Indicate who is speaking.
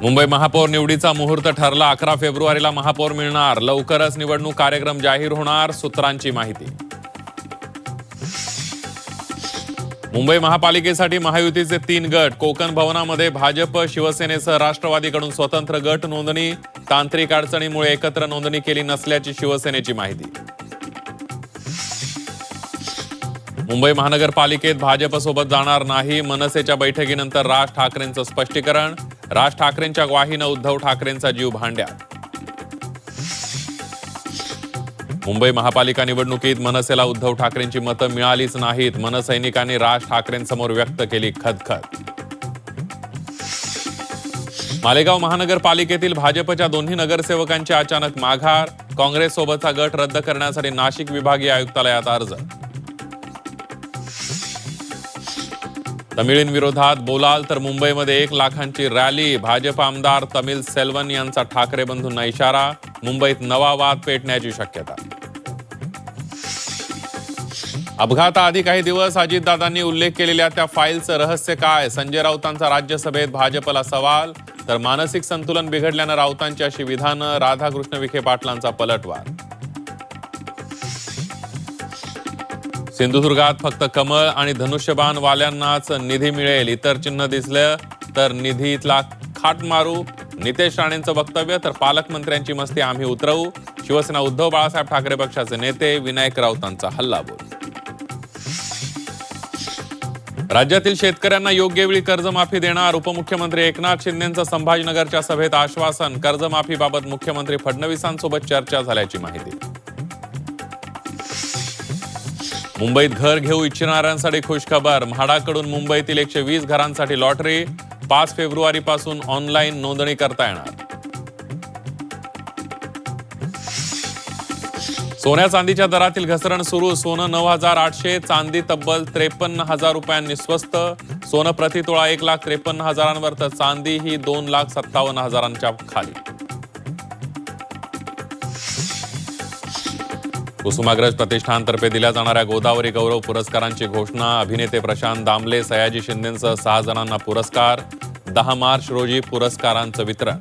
Speaker 1: मुंबई महापौर निवडीचा मुहूर्त ठरला. 11 फेब्रुवारीला महापौर मिळणार. लवकरच निवडणूक कार्यक्रम जाहीर होणार. सूत्रांची माहिती. मुंबई महापालिकेसाठी महायुतीचे 3 गट. कोकण भवनामध्ये भाजप, शिवसेनेसह राष्ट्रवादीकडून स्वतंत्र गट नोंदणी. तांत्रिक अडचणीमुळे एकत्र नोंदणी केली नसल्याची शिवसेनेची माहिती. मुंबई महानगरपालिकेत भाजपसोबत जाणार नाही. मनसेच्या बैठकीनंतर राज ठाकरेंचं स्पष्टीकरण. राज ठाकरेंच्या ग्वाहीनं उद्धव ठाकरेंचा जीव भांड्यात. मुंबई महापालिका निवडणुकीत मनसेला उद्धव ठाकरेंची मतं मिळालीच नाहीत. मनसैनिकांनी राज ठाकरेंसमोर व्यक्त केली खदखद. मालेगाव महानगरपालिकेतील भाजपच्या दोन्ही नगरसेवकांची अचानक माघार. काँग्रेससोबतचा गट रद्द करण्यासाठी नाशिक विभागीय आयुक्तालयात अर्ज. तमिळींविरोधात बोलाल तर मुंबईमध्ये 1 लाखांची रॅली. भाजप आमदार तमिल सेल्वन यांचा ठाकरे बंधूंना इशारा. मुंबईत नवा वाद पेटण्याची शक्यता. अपघाताआधी काही दिवस अजितदादांनी उल्लेख केलेल्या त्या फाईलचं रहस्य काय? संजय राऊतांचा राज्यसभेत भाजपला सवाल. तर मानसिक संतुलन बिघडल्यानं राऊतांची अशी विधानं. राधाकृष्ण विखे पाटलांचा पलटवार. सिंधुदुर्गात फक्त कमळ आणि धनुष्यबाण वाल्यांनाच निधी मिळेल. इतर चिन्ह दिसलं तर निधीतला खाट मारू. नितेश राणेंचं वक्तव्य. तर पालकमंत्र्यांची मस्ती आम्ही उतरवू. शिवसेना उद्धव बाळासाहेब ठाकरे पक्षाचे नेते. विनायक राऊतांचा हल्लाबोल. राज्यातील शेतकऱ्यांना योग्य वेळी कर्जमाफी देणार. उपमुख्यमंत्री एकनाथ शिंदेंचं संभाजीनगरच्या सभेत आश्वासन. कर्जमाफीबाबत मुख्यमंत्री फडणवीसांसोबत चर्चा झाल्याची माहिती. मुंबईत घर घेऊ इच्छिणाऱ्यांसाठी खुशखबर. म्हाडाकडून मुंबईतील 120 घरांसाठी लॉटरी. 5 फेब्रुवारीपासून ऑनलाईन नोंदणी करता येणार. सोन्या चांदीच्या दरातील घसरण सुरू. सोनं 9,800, चांदी तब्बल 53,000 रुपयांनी स्वस्त. सोनं प्रतितोळा 1,53,000वर तर चांदी ही 2,57,000च्या खाली. कुसुमाग्रज प्रतिष्ठानतर्फे दिल्या जाणाऱ्या गोदावरी गौरव पुरस्कारांची घोषणा. अभिनेते प्रशांत दामले, सयाजी शिंदेंसह 6 जणांना पुरस्कार. 10 मार्च रोजी पुरस्कारांचं वितरण.